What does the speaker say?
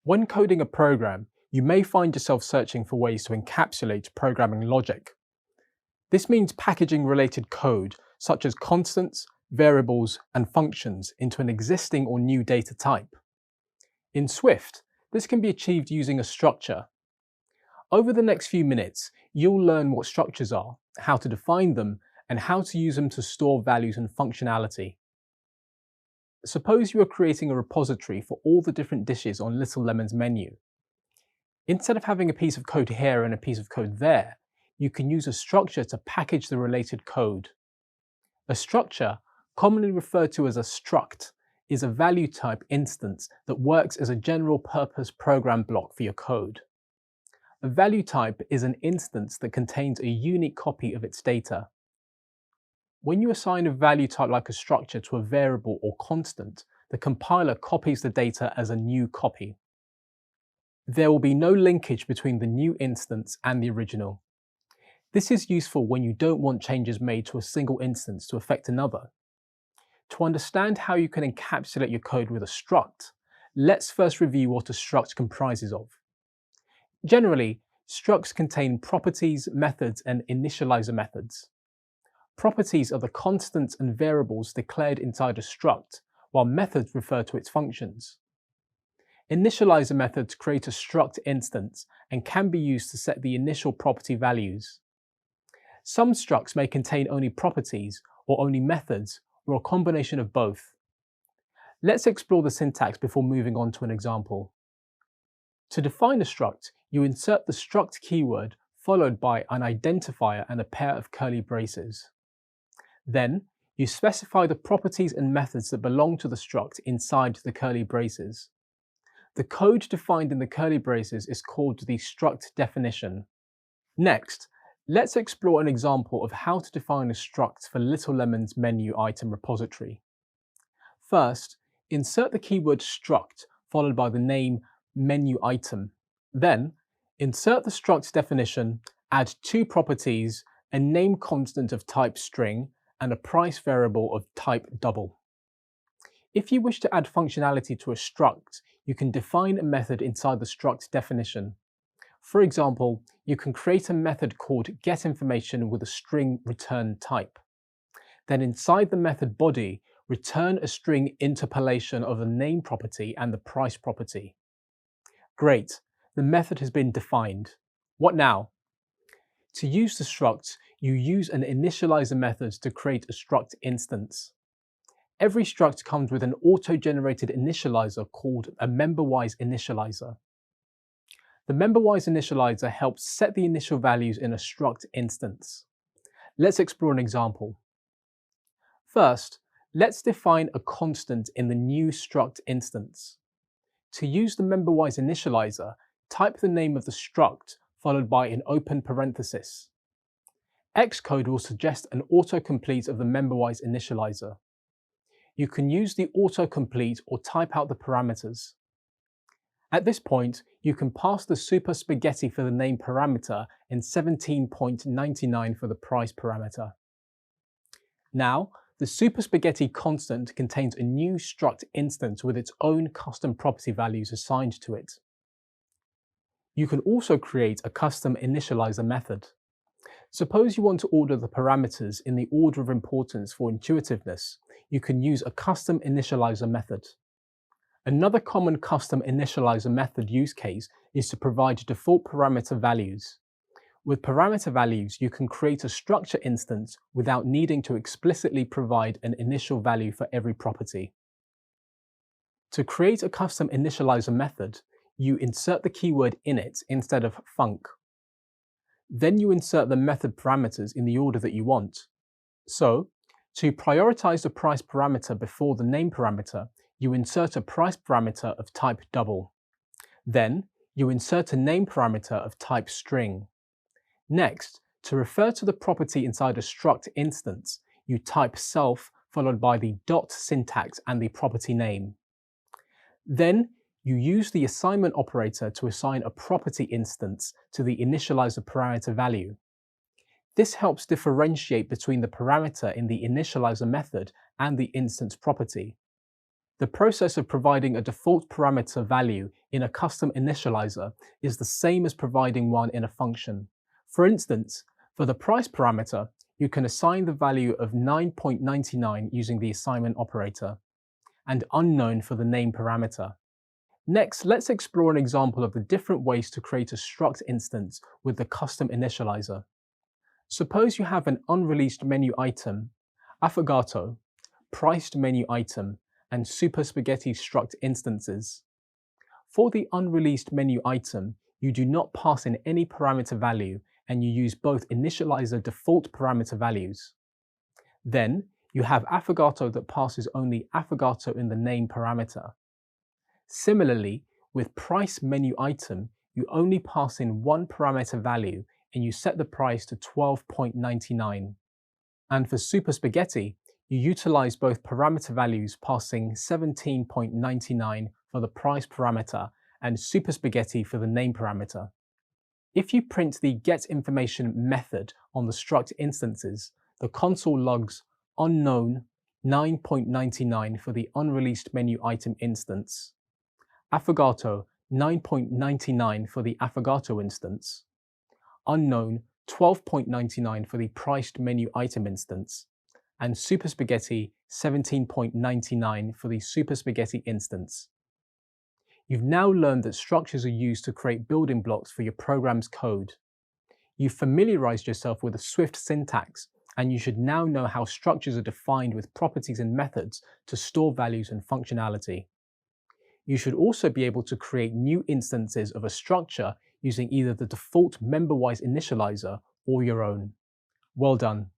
When coding a program, you may find yourself searching for ways to encapsulate programming logic. This means packaging related code, such as constants, variables, and functions, into an existing or new data type. In Swift, this can be achieved using a structure. Over the next few minutes, you'll learn what structures are, how to define them, and how to use them to store values and functionality. Suppose you are creating a repository for all the different dishes on Little Lemon's menu. Instead of having a piece of code here and a piece of code there, you can use a structure to package the related code. A structure, commonly referred to as a struct, is a value type instance that works as a general purpose program block for your code. A value type is an instance that contains a unique copy of its data. When you assign a value type like a structure to a variable or constant, the compiler copies the data as a new copy. There will be no linkage between the new instance and the original. This is useful when you don't want changes made to a single instance to affect another. To understand how you can encapsulate your code with a struct, let's first review what a struct comprises of. Generally, structs contain properties, methods, and initializer methods. Properties are the constants and variables declared inside a struct, while methods refer to its functions. Initializer methods create a struct instance and can be used to set the initial property values. Some structs may contain only properties or only methods or a combination of both. Let's explore the syntax before moving on to an example. To define a struct, you insert the struct keyword followed by an identifier and a pair of curly braces. Then, you specify the properties and methods that belong to the struct inside the curly braces. The code defined in the curly braces is called the struct definition. Next, let's explore an example of how to define a struct for Little Lemon's menu item repository. First, insert the keyword struct followed by the name menu item. Then, insert the struct definition, add two properties, a name constant of type string, and a price variable of type double. If you wish to add functionality to a struct, you can define a method inside the struct definition. For example, you can create a method called getInformation with a string return type. Then inside the method body, return a string interpolation of the name property and the price property. Great, the method has been defined. What now? To use the struct, you use an initializer method to create a struct instance. Every struct comes with an auto-generated initializer called a memberwise initializer. The memberwise initializer helps set the initial values in a struct instance. Let's explore an example. First, let's define a constant in the new struct instance. To use the memberwise initializer, type the name of the struct followed by an open parenthesis. Xcode will suggest an autocomplete of the memberwise initializer. You can use the autocomplete or type out the parameters. At this point, you can pass the super spaghetti for the name parameter and 17.99 for the price parameter. Now, the super spaghetti constant contains a new struct instance with its own custom property values assigned to it. You can also create a custom initializer method. Suppose you want to order the parameters in the order of importance for intuitiveness. You can use a custom initializer method. Another common custom initializer method use case is to provide default parameter values. With parameter values, you can create a structure instance without needing to explicitly provide an initial value for every property. To create a custom initializer method, you insert the keyword init instead of func. Then you insert the method parameters in the order that you want. So, to prioritize the price parameter before the name parameter, you insert a price parameter of type double. Then, you insert a name parameter of type string. Next, to refer to the property inside a struct instance, you type self followed by the dot syntax and the property name. Then, you use the assignment operator to assign a property instance to the initializer parameter value. This helps differentiate between the parameter in the initializer method and the instance property. The process of providing a default parameter value in a custom initializer is the same as providing one in a function. For instance, for the price parameter, you can assign the value of 9.99 using the assignment operator, and unknown for the name parameter. Next, let's explore an example of the different ways to create a struct instance with the custom initializer. Suppose you have an unreleased menu item, Affogato, priced menu item, and Super Spaghetti struct instances. For the unreleased menu item, you do not pass in any parameter value and you use both initializer default parameter values. Then, you have Affogato that passes only Affogato in the name parameter. Similarly, with price menu item, you only pass in one parameter value and you set the price to 12.99. And for Super Spaghetti, you utilize both parameter values passing 17.99 for the price parameter and Super Spaghetti for the name parameter. If you print the getInformation method on the struct instances, the console logs unknown 9.99 for the unreleased menu item instance, Affogato 9.99 for the Affogato instance, unknown 12.99 for the priced menu item instance, and Super Spaghetti 17.99 for the Super Spaghetti instance. You've now learned that structures are used to create building blocks for your program's code. You've familiarized yourself with the Swift syntax, and you should now know how structures are defined with properties and methods to store values and functionality. You should also be able to create new instances of a structure using either the default member-wise initializer or your own. Well done.